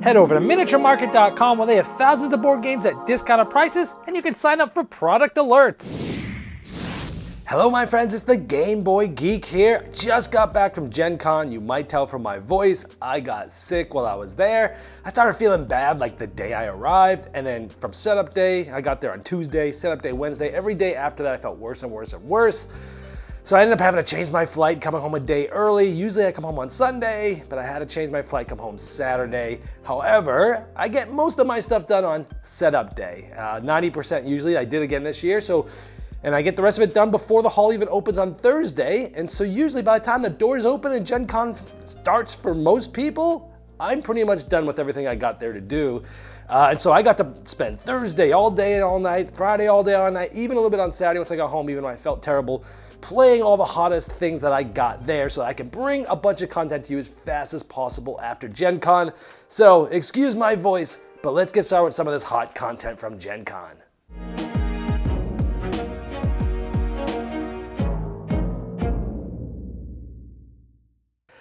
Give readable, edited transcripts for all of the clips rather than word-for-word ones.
Head over to miniaturemarket.com where they have thousands of board games at discounted prices, and you can sign up for product alerts. Hello my friends, it's the Game Boy Geek here. Just got back from Gencon. You might tell from my voice, I got sick while I was there. I started feeling bad like the day I arrived, and then from setup day, I got there on Tuesday, setup day Wednesday. Every day after that I felt worse and worse and worse. So I ended up having to change my flight, coming home a day early. Usually I come home on Sunday, but I had to change my flight, come home Saturday. However, I get most of my stuff done on setup day. 90% usually. I did again this year, and I get the rest of it done before the hall even opens on Thursday. And so usually by the time the doors open and Gen Con starts for most people, I'm pretty much done with everything I got there to do. And so I got to spend Thursday all day and all night, Friday all day, all night, even a little bit on Saturday once I got home, even though I felt terrible, playing all the hottest things that I got there so I can bring a bunch of content to you as fast as possible after Gen Con. So excuse my voice, but let's get started with some of this hot content from Gen Con.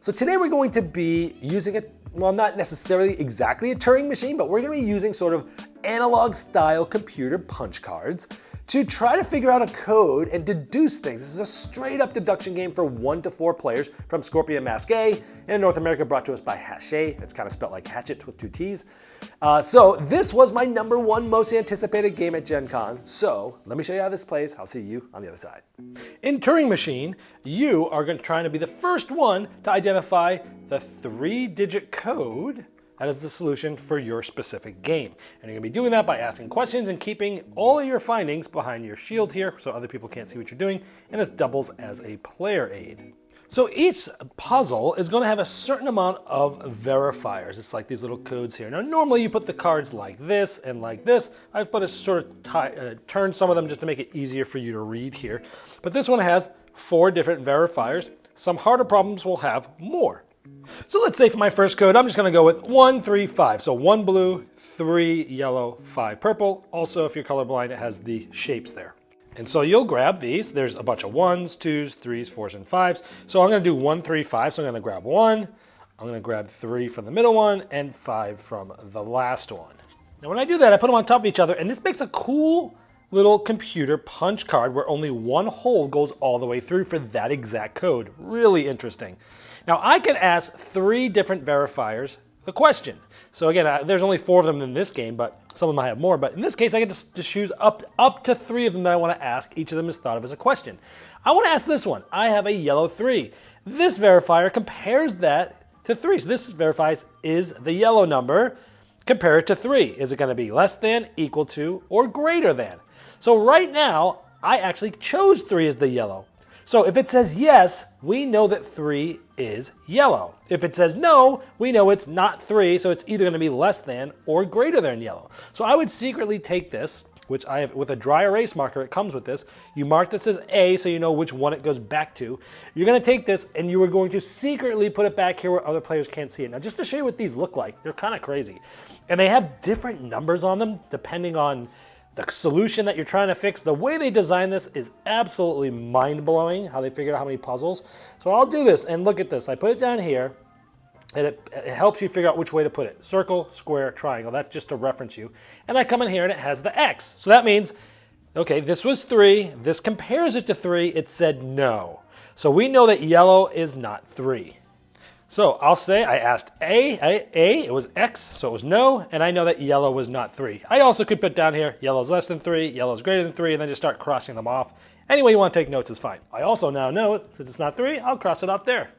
So today we're going to be using well, not necessarily exactly a Turing machine, but we're going to be using sort of analog style computer punch cards to try to figure out a code and deduce things. This is a straight up deduction game for 1 to 4 players from Scorpion Masque, in North America brought to us by Hachette. It's kind of spelled like hatchet with 2 T's. So this was my #1 most anticipated game at Gen Con. So let me show you how this plays. I'll see you on the other side. In Turing Machine, you are going to try to be the first one to identify the 3-digit code that is the solution for your specific game. And you're gonna be doing that by asking questions and keeping all of your findings behind your shield here so other people can't see what you're doing, and this doubles as a player aid. So each puzzle is gonna have a certain amount of verifiers. It's like these little codes here. Now normally you put the cards like this and like this. I've put a sort of turned some of them just to make it easier for you to read here. But this one has 4 different verifiers. Some harder problems will have more. So let's say for my first code, I'm just going to go with 1, 3, 5. So 1 blue, 3 yellow, 5 purple. Also, if you're colorblind, it has the shapes there. And so you'll grab these. There's a bunch of 1s, 2s, 3s, 4s, and 5s. So I'm going to do 1, 3, 5. So I'm going to grab 1. I'm going to grab 3 from the middle one and 5 from the last one. Now when I do that, I put them on top of each other, and this makes a cool little computer punch card where only one hole goes all the way through for that exact code. Really interesting. Now I can ask 3 different verifiers a question. So again, there's only 4 of them in this game, but some of them might have more. But in this case, I get to choose up to 3 of them that I want to ask. Each of them is thought of as a question. I want to ask this one. I have a yellow 3. This verifier compares that to 3. So this verifies, is the yellow number, compare it to 3. Is it going to be less than, equal to, or greater than? So right now, I actually chose 3 as the yellow. So if it says yes, we know that 3 is yellow. If it says no, we know it's not 3, so it's either going to be less than or greater than yellow. So I would secretly take this, which I have with a dry erase marker, it comes with this. You mark this as A so you know which one it goes back to. You're going to take this and you are going to secretly put it back here where other players can't see it. Now just to show you what these look like, they're kind of crazy. And they have different numbers on them depending on the solution that you're trying to fix. The way they design this is absolutely mind-blowing, how they figured out how many puzzles. So I'll do this, and look at this. I put it down here, and it helps you figure out which way to put it. Circle, square, triangle. That's just to reference you. And I come in here, and it has the X. So that means, okay, this was 3. This compares it to 3. It said no. So we know that yellow is not 3. So I'll say I asked A, it was X, so it was no, and I know that yellow was not 3. I also could put down here, yellow's less than 3, yellow's greater than 3, and then just start crossing them off. Any way you want to take notes is fine. I also now know, since it's not 3, I'll cross it off there.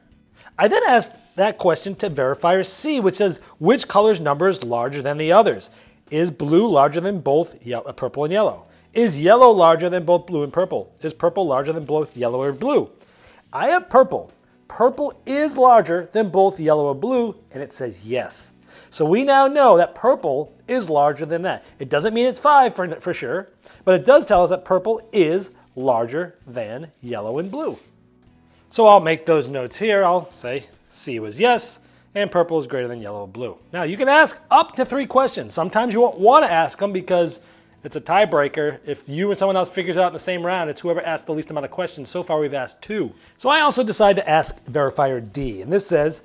I then asked that question to verifier C, which says, which color's number is larger than the others? Is blue larger than both purple and yellow? Is yellow larger than both blue and purple? Is purple larger than both yellow or blue? I have purple. Purple is larger than both yellow or blue, and it says yes. So we now know that purple is larger than that. It doesn't mean it's 5 for sure, but it does tell us that purple is larger than yellow and blue. So I'll make those notes here. I'll say C was yes, and purple is greater than yellow or blue. Now you can ask up to 3 questions. Sometimes you won't want to ask them because it's a tiebreaker. If you and someone else figures it out in the same round, it's whoever asked the least amount of questions. So far we've asked 2. So I also decided to ask verifier D, and this says,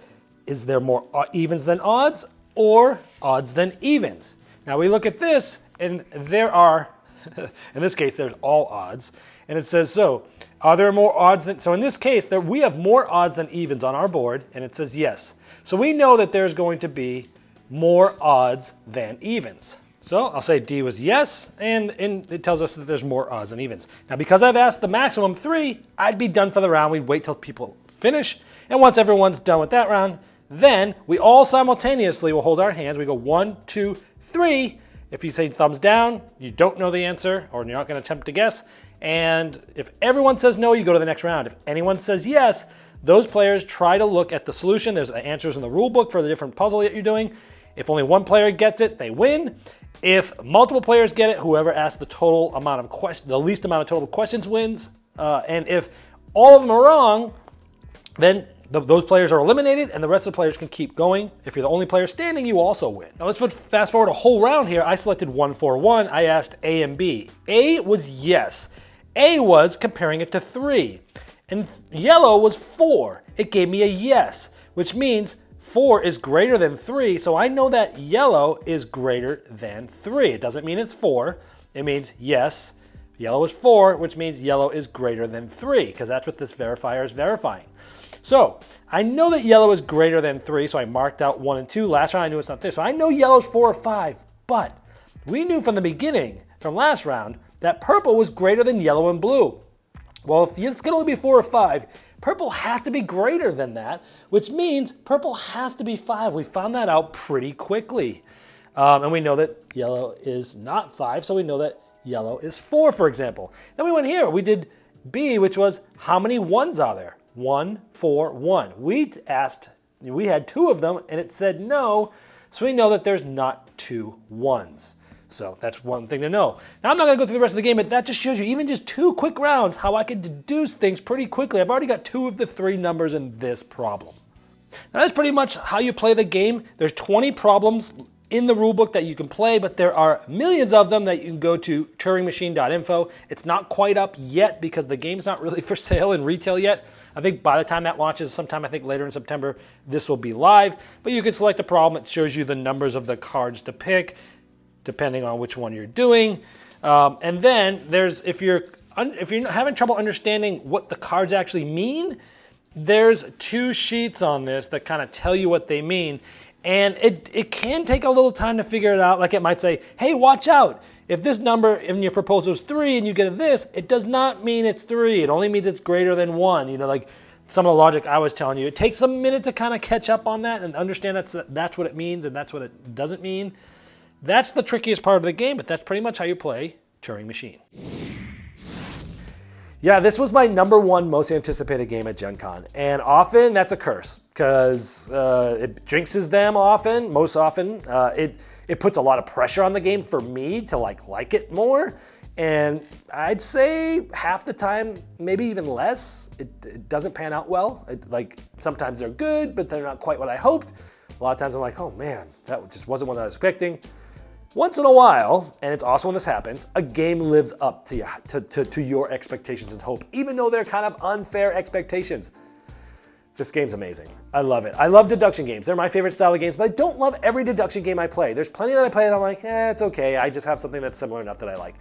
is there more evens than odds? or odds than evens. Now we look at this, and there are, in this case, there's all odds. And it says, so, are there more odds than, so in this case, we have more odds than evens on our board, and it says yes. So we know that there's going to be more odds than evens. So I'll say D was yes, and it tells us that there's more odds than evens. Now because I've asked the maximum 3, I'd be done for the round. We'd wait till people finish, and once everyone's done with that round, then we all simultaneously will hold our hands. We go 1, 2, 3. If you say thumbs down, you don't know the answer, or you're not going to attempt to guess. And if everyone says no, you go to the next round. If anyone says yes, those players try to look at the solution. There's answers in the rule book for the different puzzle that you're doing. If only one player gets it, they win. If multiple players get it, whoever asks the total amount of questions, the least amount of total questions wins. And if all of them are wrong, then those players are eliminated, and the rest of the players can keep going. If you're the only player standing, you also win. Now let's fast forward a whole round here. I selected 1, 4, 1. I asked A and B. A was yes. A was comparing it to 3. And yellow was 4. It gave me a yes, which means 4 is greater than 3. So I know that yellow is greater than 3. It doesn't mean it's 4. It means yes. Yellow is 4, which means yellow is greater than 3, because that's what this verifier is verifying. So I know that yellow is greater than 3, so I marked out 1 and 2. Last round I knew it's not there. So I know yellow's 4 or 5, but we knew from the beginning, from last round, that purple was greater than yellow and blue. Well, if this can only be 4 or 5, purple has to be greater than that, which means purple has to be 5. We found that out pretty quickly. And we know that yellow is not 5, so we know that yellow is 4, for example. Then we went here. We did B, which was how many 1s are there? 1, 4, 1. We had 2 of them, and it said no, so we know that there's not 2 1s. So that's one thing to know. Now I'm not going to go through the rest of the game, but that just shows you, even just 2 quick rounds, how I can deduce things pretty quickly. I've already got 2 of the 3 numbers in this problem. Now that's pretty much how you play the game. There's 20 problems in the rulebook that you can play, but there are millions of them that you can go to turingmachine.info. It's not quite up yet because the game's not really for sale in retail yet. I think by the time that launches, sometime I think later in September, this will be live. But you can select a problem. It shows you the numbers of the cards to pick, depending on which one you're doing. And then there's, if you're having trouble understanding what the cards actually mean, there's 2 sheets on this that kind of tell you what they mean. And it can take a little time to figure it out. Like it might say, hey, watch out. If this number in your proposal is 3 and you get a this, it does not mean it's 3. It only means it's greater than 1. You know, like some of the logic I was telling you. It takes a minute to kind of catch up on that and understand that's what it means and that's what it doesn't mean. That's the trickiest part of the game, but that's pretty much how you play Turing Machine. Yeah, this was my #1 most anticipated game at Gencon, and often that's a curse because it jinxes them often. Most often, it puts a lot of pressure on the game for me to like it more, and I'd say half the time, maybe even less, it doesn't pan out well. Like sometimes they're good, but they're not quite what I hoped. A lot of times I'm like, oh man, that just wasn't what I was expecting. Once in a while, and it's also when this happens, a game lives up to your expectations and hope, even though they're kind of unfair expectations. This game's amazing. I love it. I love deduction games. They're my favorite style of games, but I don't love every deduction game I play. There's plenty that I play that I'm like, it's okay. I just have something that's similar enough that I like.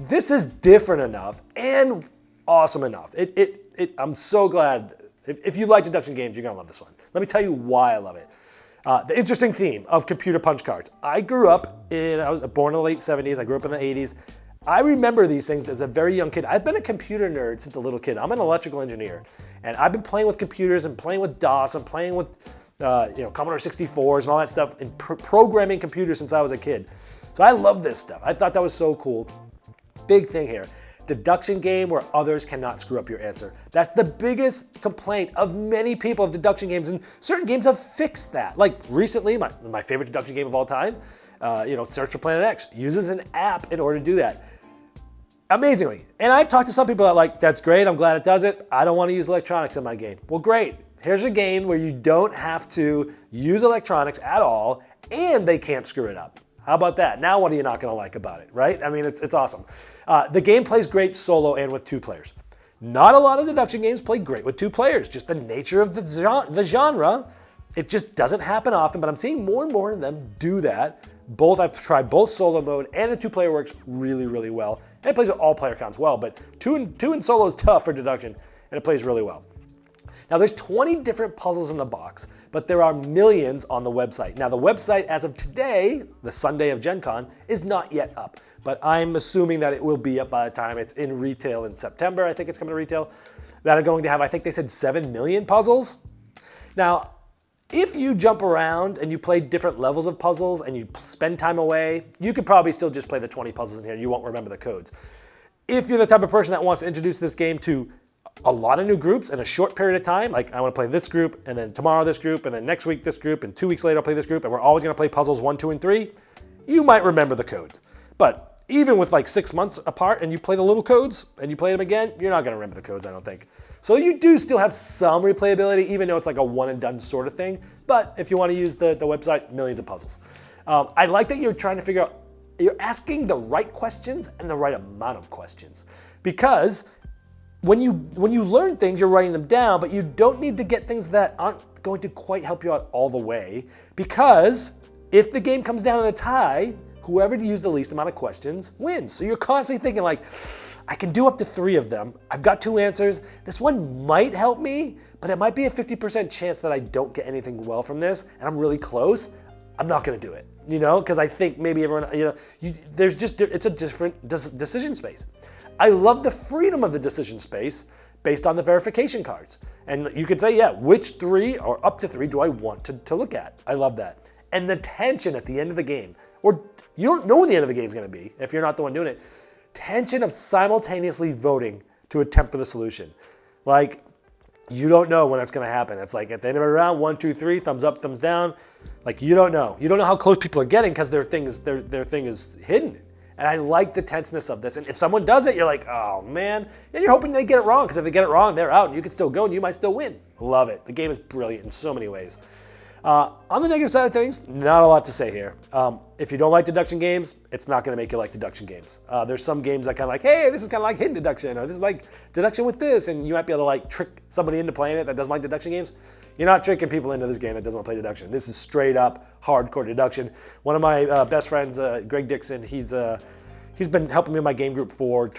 This is different enough and awesome enough. I'm so glad. If you like deduction games, you're gonna love this one. Let me tell you why I love it. The interesting theme of computer punch cards. I was born in the late 70s. I grew up in the 80s. I remember these things as a very young kid. I've been a computer nerd since a little kid. I'm an electrical engineer. And I've been playing with computers and playing with DOS and playing with Commodore 64s and all that stuff and programming computers since I was a kid. So I love this stuff. I thought that was so cool. Big thing here. Deduction game where others cannot screw up your answer. That's the biggest complaint of many people of deduction games, and certain games have fixed that. Like recently, my favorite deduction game of all time, Search for Planet X, uses an app in order to do that. Amazingly. And I've talked to some people that like, that's great, I'm glad it does it. I don't want to use electronics in my game. Well, great. Here's a game where you don't have to use electronics at all, and they can't screw it up. How about that? Now what are you not going to like about it, right? I mean, it's awesome. The game plays great solo and with 2 players. Not a lot of deduction games play great with 2 players. Just the nature of the genre It just doesn't happen often, but I'm seeing more and more of them do that. I've tried both solo mode and the 2-player works really, really well. And it plays with all player counts well, but two in solo is tough for deduction, and it plays really well. Now there's 20 different puzzles in the box, but there are millions on the website. Now the website as of today, the Sunday of Gencon, is not yet up, but I'm assuming that it will be up by the time it's in retail in September. I think it's coming to retail. That are going to have, I think they said 7 million puzzles. Now, if you jump around and you play different levels of puzzles and you spend time away, you could probably still just play the 20 puzzles in here. You won't remember the codes. If you're the type of person that wants to introduce this game to a lot of new groups in a short period of time, like I want to play this group, and then tomorrow this group, and then next week this group, and 2 weeks later I'll play this group, and we're always going to play puzzles 1, 2, and 3, you might remember the codes. But even with like 6 months apart and you play the little codes and you play them again, you're not going to remember the codes, I don't think. So you do still have some replayability, even though it's like a one and done sort of thing. But if you want to use the website, millions of puzzles. I like that you're trying to figure out, you're asking the right questions and the right amount of questions. Because when you learn things, you're writing them down, but you don't need to get things that aren't going to quite help you out all the way. Because if the game comes down in a tie, whoever used the least amount of questions wins. So you're constantly thinking like, I can do up to 3 of them. I've got 2 answers. This one might help me, but it might be a 50% chance that I don't get anything well from this, and I'm really close. I'm not gonna do it, because I think maybe everyone, it's a different decision space. I love the freedom of the decision space based on the verification cards. And you could say, yeah, which 3 or up to 3 do I want to look at? I love that. And the tension at the end of the game, or you don't know when the end of the game is gonna be if you're not the one doing it. Tension of simultaneously voting to attempt for the solution. Like, you don't know when it's gonna happen. It's like at the end of every round, 1, 2, 3, thumbs up, thumbs down. Like you don't know. You don't know how close people are getting because their thing is hidden. And I like the tenseness of this. And if someone does it, you're like, oh man. And you're hoping they get it wrong, because if they get it wrong, they're out and you can still go and you might still win. Love it. The game is brilliant in so many ways. On the negative side of things, not a lot to say here. If you don't like deduction games, it's not going to make you like deduction games. There's some games that kind of like, hey, this is kind of like hidden deduction, or this is like deduction with this, and you might be able to like trick somebody into playing it that doesn't like deduction games. You're not tricking people into this game that doesn't want to play deduction. This is straight up hardcore deduction. One of my best friends, Greg Dixon, he's been helping me in my game group for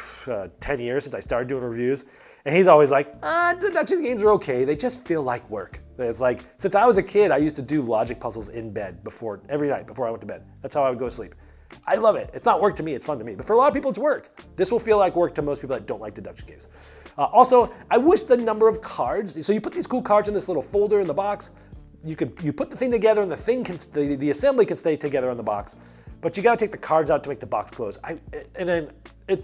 10 years since I started doing reviews. And he's always like, deduction games are okay. They just feel like work. It's like, since I was a kid, I used to do logic puzzles in bed every night before I went to bed. That's how I would go to sleep. I love it. It's not work to me, it's fun to me. But for a lot of people, it's work. This will feel like work to most people that don't like deduction games. Also, I wish the number of cards, so you put these cool cards in this little folder in the box. You put the thing together and the assembly can stay together on the box. But you gotta take the cards out to make the box close. They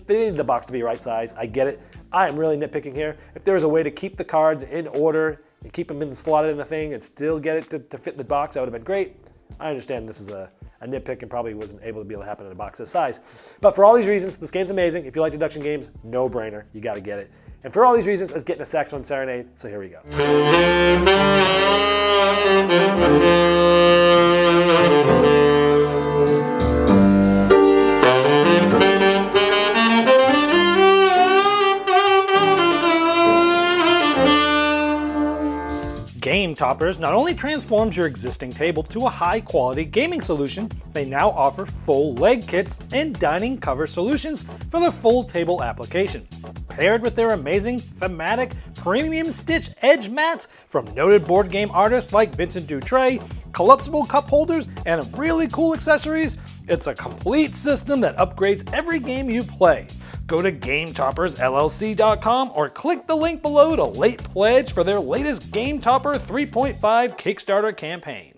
need the box to be right size. I get it. I am really nitpicking here. If there was a way to keep the cards in order and keep them slotted in the thing and still get it to fit in the box, that would have been great. I understand this is a nitpick and probably wasn't able to happen in a box this size. But for all these reasons, this game's amazing. If you like deduction games, no brainer. You gotta get it. And for all these reasons, let's get into Sax Serenade. So here we go. Game Toppers not only transforms your existing table to a high-quality gaming solution, they now offer full leg kits and dining cover solutions for the full table application. Paired with their amazing, thematic, premium stitch edge mats from noted board game artists like Vincent Dutray, collapsible cup holders, and really cool accessories, it's a complete system that upgrades every game you play. Go to GameToppersLLC.com or click the link below to late pledge for their latest Game Topper 3.5 Kickstarter campaign.